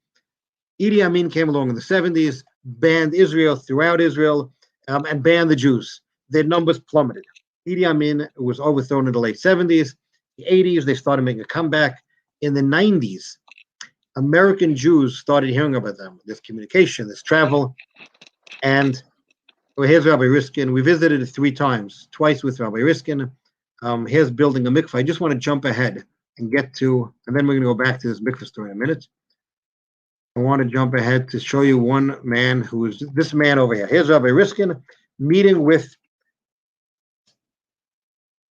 Idi Amin came along in the 70s, banned Israel throughout Israel, and banned the Jews. Their numbers plummeted. Idi Amin was overthrown in the late 70s. the 80s, they started making a comeback. In the 90s, American Jews started hearing about them, this communication, this travel. And well, here's Rabbi Riskin. We visited it 3 times, twice with Rabbi Riskin. Here's building a mikvah. I just want to jump ahead and get to, and then we're going to go back to this mikvah story in a minute. I want to jump ahead to show you one man who is this man over here. Here's Rabbi Riskin meeting with,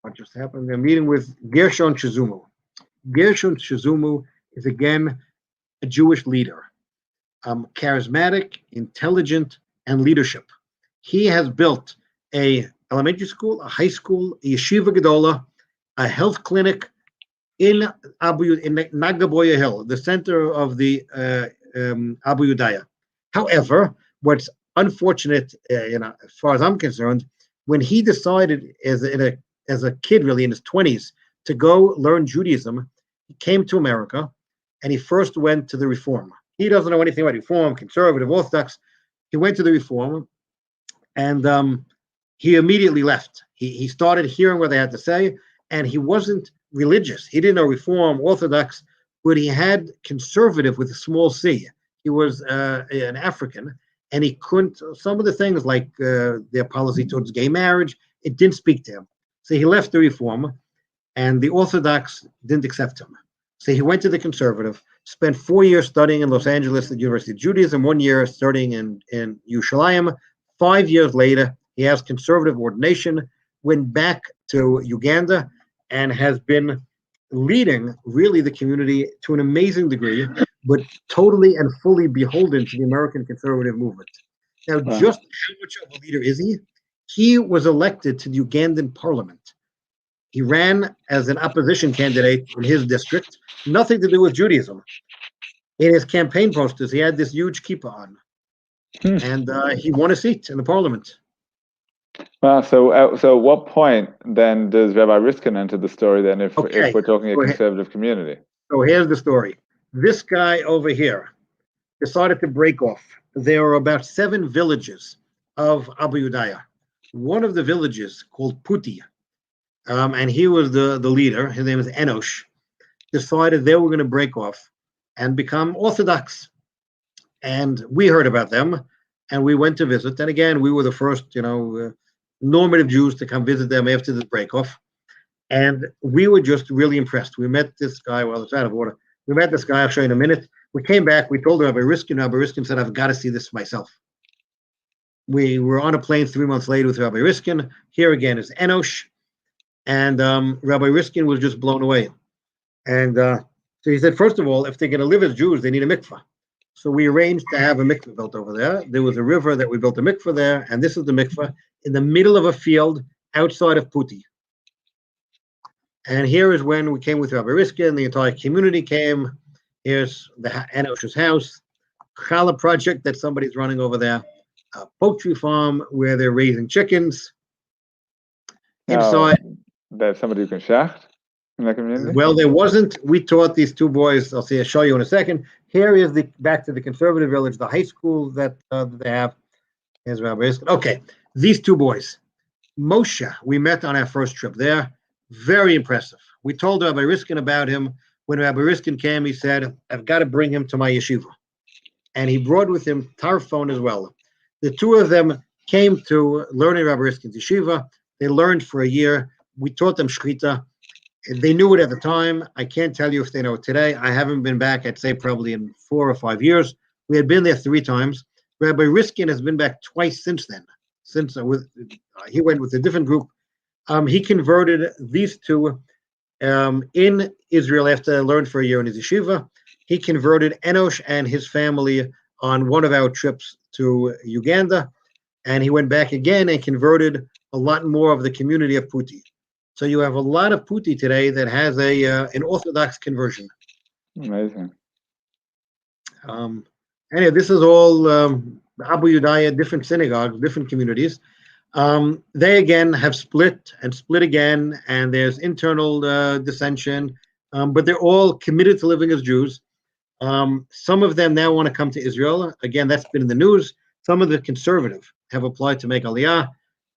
what just happened? They're meeting with Gershon Chizumu. Gershon Chizumu is again a Jewish leader, charismatic, intelligent, and leadership. He has built a elementary school, a high school, a yeshiva gedola, a health clinic in Nagaboya Hill, the center of the Abu Yudaya. However, what's unfortunate, as far as I'm concerned, when he decided as a kid, really in his 20s, to go learn Judaism, he came to America, and he first went to the Reform. He doesn't know anything about Reform, conservative, Orthodox. He went to the Reform, and he immediately left. He started hearing what they had to say, and he wasn't religious. He didn't know Reform, Orthodox, but he had conservative with a small c. He was an African, and he couldn't, some of the things like their policy towards gay marriage, it didn't speak to him. So he left the Reform, and the Orthodox didn't accept him. So he went to the conservative, spent 4 years studying in Los Angeles at the University of Judaism, 1 year studying in Yerushalayim. 5 years later, he has conservative ordination, went back to Uganda, and has been leading really the community to an amazing degree, but totally and fully beholden to the American conservative movement. Now, just how much of a leader is he? He was elected to the Ugandan parliament. He ran as an opposition candidate in his district, nothing to do with Judaism. In his campaign posters, he had this huge kippah on, and he won a seat in the parliament. Wow. So at what point then does Rabbi Riskin enter the story then, if we're talking a conservative community? So here's the story. This guy over here decided to break off. There were about 7 villages of Abu Yudaya. One of the villages called Puti, and he was the leader, his name is Enosh, decided they were going to break off and become Orthodox. And we heard about them, and we went to visit. And again, we were the first, normative Jews to come visit them after the break-off. And we were just really impressed. We met this guy, well, it's out of order. We met this guy, I'll show you in a minute. We came back, we told Rabbi Riskin. Rabbi Riskin said, I've got to see this myself. We were on a plane 3 months later with Rabbi Riskin. Here again is Enosh. And Rabbi Riskin was just blown away. And so he said, first of all, if they're going to live as Jews, they need a mikvah. So we arranged to have a mikvah built over there. There was a river that we built a mikvah there, and this is the mikvah in the middle of a field outside of Puti. And here is when we came with Rabbi Riskin, the entire community came. Here's the Enosh's house, challah project that somebody's running over there, a poultry farm where they're raising chickens. Inside, there's somebody who can shacht in the community? Well, there wasn't. We taught these 2 boys. I'll show you in a second. Here is back to the conservative village, the high school that they have. Here's Rabbi Riskin. Okay, these 2 boys. Moshe, we met on our first trip there. Very impressive. We told Rabbi Riskin about him. When Rabbi Riskin came, he said, I've got to bring him to my yeshiva. And he brought with him Tarfon as well. The 2 of them came to learn in Rabbi Riskin's yeshiva. They learned for a year. We taught them shchita. They knew it at the time. I can't tell you if they know it today. I haven't been back, I'd say probably in 4 or 5 years. We had been there 3 times. Rabbi Riskin has been back twice since then. He went with a different group. He converted these 2 in Israel after they learned for a year in his yeshiva. He converted Enosh and his family on one of our trips to Uganda, and he went back again and converted a lot more of the community of Puti. So you have a lot of Puti today that has an Orthodox conversion. Amazing. Anyway, this is all Abu Yudaya, different synagogues, different communities. They again have split again, and there's internal dissension, but they're all committed to living as Jews. Some of them now want to come to Israel. Again, that's been in the news. Some of the conservative have applied to make Aliyah.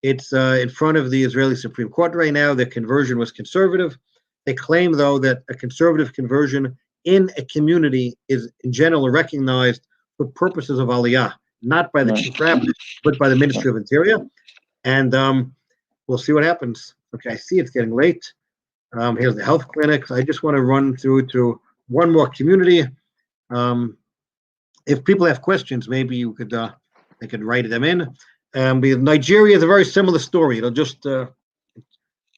It's in front of the Israeli Supreme Court right now. Their conversion was conservative. They claim, though, that a conservative conversion in a community is in general recognized for purposes of Aliyah, not by the chief rabbi, but by the Ministry of Interior. And we'll see what happens. Okay, I see it's getting late. Here's the health clinics. I just want to run through to one more community. If people have questions, maybe you could they could write them in. Because Nigeria is a very similar story. It'll just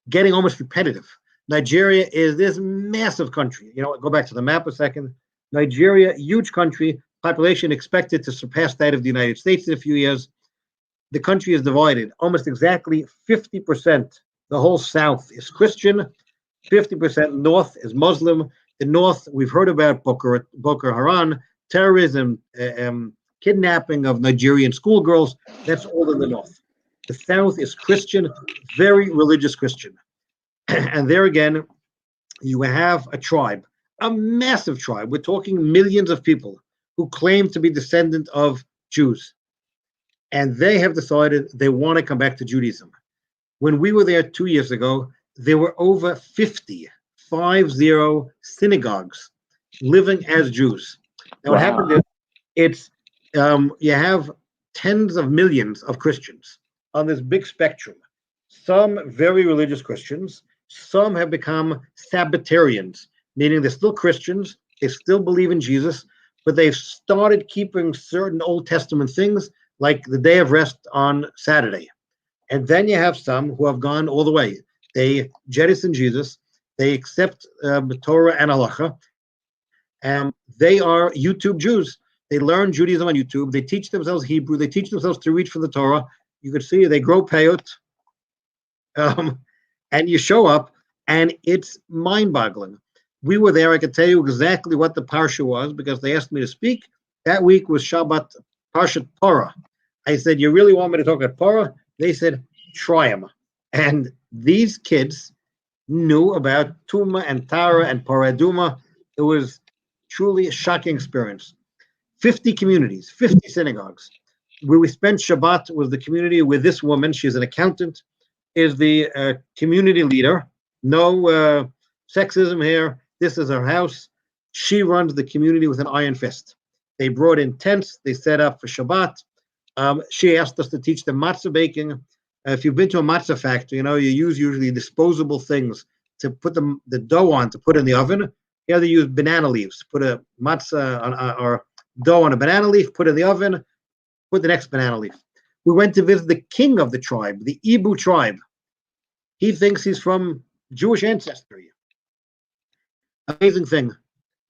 getting almost repetitive. Nigeria is this massive country. Go back to the map a second. Nigeria, huge country, population expected to surpass that of the United States in a few years. The country is divided almost exactly 50%. The whole south is Christian, 50% north is Muslim. The north, we've heard about Boko Haram, terrorism, kidnapping of Nigerian schoolgirls. That's all in the north. The south is Christian, very religious Christian. And there again, you have a tribe, a massive tribe. We're talking millions of people who claim to be descendant of Jews. And they have decided they want to come back to Judaism. When we were there 2 years ago, there were over 50 synagogues living as Jews. Now, what happened is, it's you have tens of millions of Christians on this big spectrum. Some very religious Christians, some have become Sabbatarians, meaning they're still Christians, they still believe in Jesus, but they've started keeping certain Old Testament things, like the day of rest on Saturday. And then you have some who have gone all the way. They jettison Jesus, they accept Torah and Halacha, and they are YouTube Jews. They learn Judaism on YouTube, they teach themselves Hebrew, they teach themselves to read from the Torah. You can see they grow payot, and you show up, and it's mind-boggling. We were there. I could tell you exactly what the parsha was because they asked me to speak. That week was Shabbat Parshat Torah. I said, "You really want me to talk about Torah?" They said, "Try them." And these kids knew about Tuma and Tara and Paraduma. It was truly a shocking experience. 50 communities, 50 synagogues. Where we spent Shabbat was the community with this woman. She's an accountant, is the community leader. No sexism here. This is her house. She runs the community with an iron fist. They brought in tents. They set up for Shabbat. She asked us to teach them matzah baking. If you've been to a matzah factory, you use usually disposable things to put the dough on, to put in the oven. Here they use banana leaves. Put a matzah or dough on a banana leaf, put it in the oven, put the next banana leaf. We went to visit the king of the tribe, the Ibu tribe. He thinks he's from Jewish ancestry. Amazing thing.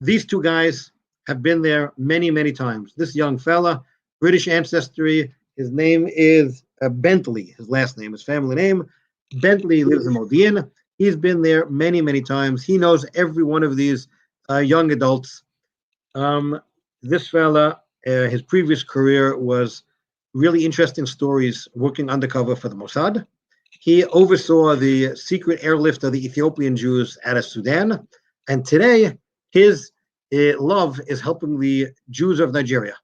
These two guys have been there many, many times. This young fella, British ancestry, his name is Bentley, his last name, his family name. Bentley lives in Modi'in. He's been there many, many times. He knows every one of these young adults. This fella, his previous career was really interesting stories working undercover for the Mossad. He oversaw the secret airlift of the Ethiopian Jews out of Sudan. And today, his love is helping the Jews of Nigeria.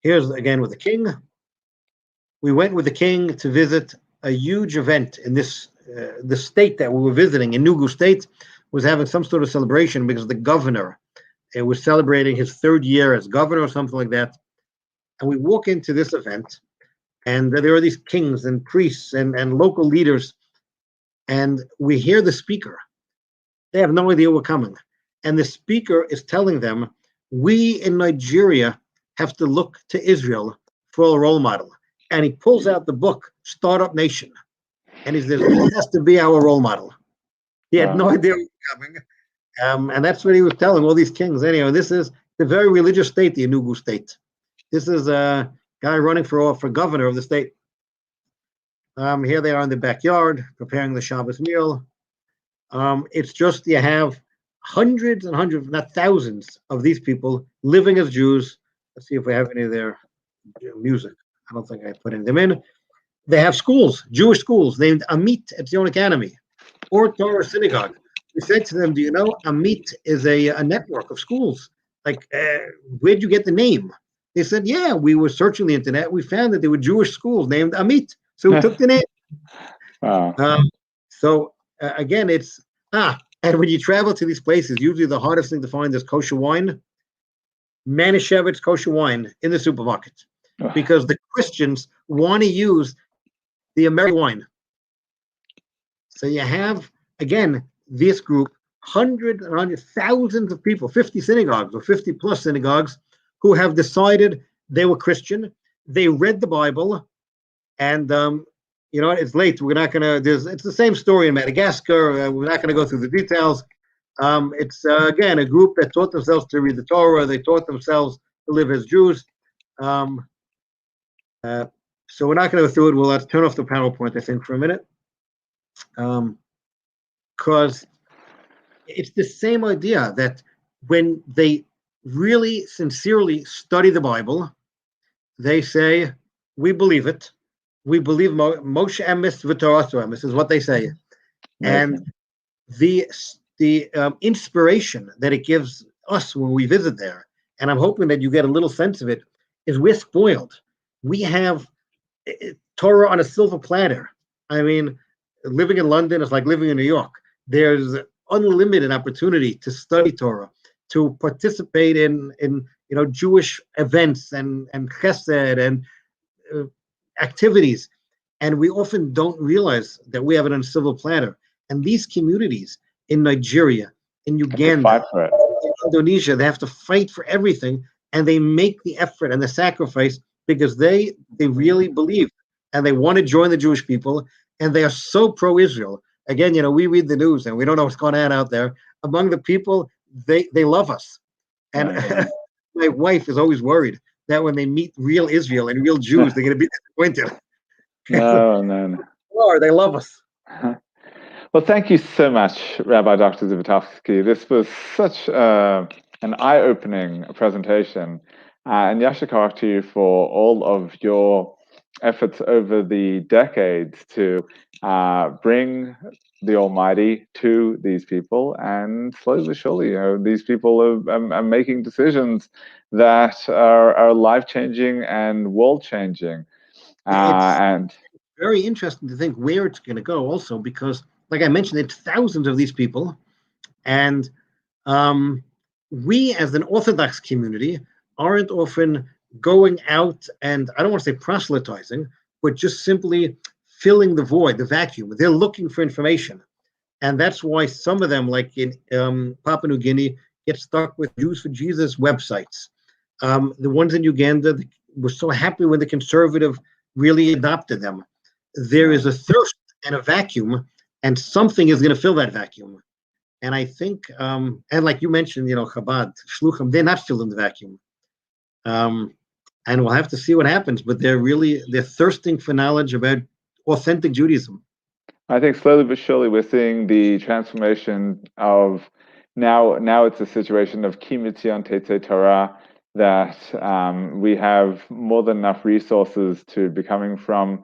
Here's again with the king. We went with the king to visit a huge event in this the state that we were visiting. In Enugu State was having some sort of celebration because the governor was celebrating his 3rd year as governor or something like that. And we walk into this event, and there are these kings and priests and local leaders, and we hear the speaker. They have no idea we're coming. And the speaker is telling them, we in Nigeria have to look to Israel for a role model. And he pulls out the book, Startup Nation. And he says, this has to be our role model. He had no idea we were coming. And that's what he was telling all these kings. Anyway, this is the very religious state, the Enugu state. This is a guy running for governor of the state. Here they are in the backyard, preparing the Shabbos meal. It's just you have hundreds and hundreds, not thousands, of these people living as Jews. Let's see if we have any of their music. I don't think I put any of them in. They have schools, Jewish schools, named Amit Etzion Academy or Torah Synagogue. We said to them, do you know Amit is a network of schools? Like, where'd you get the name? They said, yeah, we were searching the internet. We found that there were Jewish schools named Amit. So we took the name. Wow. So again, and when you travel to these places, usually the hardest thing to find is kosher wine, Manischewitz kosher wine in the supermarket, because the Christians want to use the American wine. So you have, again, this group, hundreds and thousands of people, 50 synagogues or 50 plus synagogues, who have decided they were Christian. They read the Bible, and you know what? It's late. We're not going to. It's the same story in Madagascar. We're not going to go through the details. It's again a group that taught themselves to read the Torah. They taught themselves to live as Jews. So we're not going to go through it. Let's turn off the PowerPoint, I think, for a minute, because it's the same idea that when they really sincerely study the Bible, they say, "We believe it. We believe Moshe emes v'Torah emes," is what they say, and the inspiration that it gives us when we visit there, and I'm hoping that you get a little sense of it, is we're spoiled. We have Torah on a silver platter. I mean, living in London is like living in New York. There's unlimited opportunity to study Torah, to participate in Jewish events and chesed and activities, and we often don't realize that we have it on a silver platter. And these communities in Nigeria, in Uganda, in Indonesia, they have to fight for everything, and they make the effort and the sacrifice because they really believe and they want to join the Jewish people, and they are so pro-Israel. Again, we read the news and we don't know what's going on out there. Among the people, they love us. And my wife is always worried that when they meet real Israel and real Jews, they're going to be disappointed. No. Or they love us. Well, thank you so much, Rabbi Dr. Zivotofsky. This was such an eye-opening presentation. And Yasher Koach to you for all of your efforts over the decades to bring the Almighty to these people. And slowly but surely, these people are making decisions that are life-changing and world-changing. And very interesting to think where it's going to go also, because like I mentioned, it's thousands of these people. And we as an Orthodox community aren't often going out and, I don't want to say proselytizing, but just simply filling the void, the vacuum. They're looking for information. And that's why some of them, like in Papua New Guinea, get stuck with Jews for Jesus websites. The ones in Uganda were so happy when the conservative really adopted them. There is a thirst and a vacuum, and something is going to fill that vacuum. And I think, and like you mentioned, Chabad, Shluchim, they're not filling the vacuum. And we'll have to see what happens, but they're thirsting for knowledge about authentic Judaism. I think slowly but surely we're seeing the transformation of now it's a situation of Ki Mitzion Tetzei Torah, that we have more than enough resources to be coming from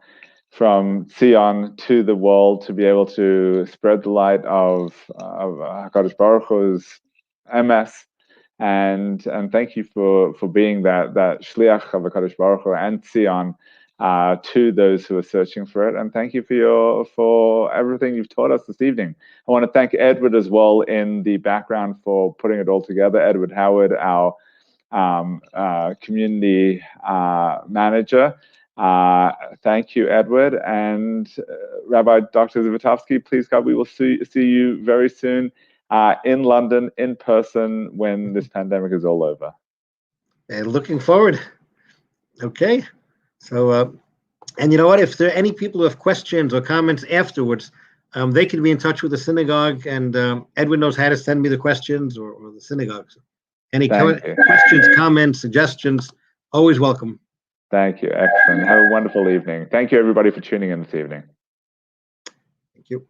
Zion to the world to be able to spread the light of HaKadosh Baruch Hu's emes. And thank you for being that shliach of HaKadosh Baruch Hu and Zion to those who are searching for it. And thank you for everything you've taught us this evening. I want to thank Edward as well in the background for putting it all together. Edward Howard, our community manager. Thank you, Edward. And Rabbi Dr. Zivotofsky, please God, we will see you very soon in London, in person, when this pandemic is all over. And looking forward. Okay. So, and you know what? If there are any people who have questions or comments afterwards, they can be in touch with the synagogue, and Edwin knows how to send me the questions or the synagogue. So any questions, comments, suggestions, always welcome. Thank you. Excellent. Have a wonderful evening. Thank you, everybody, for tuning in this evening. Thank you.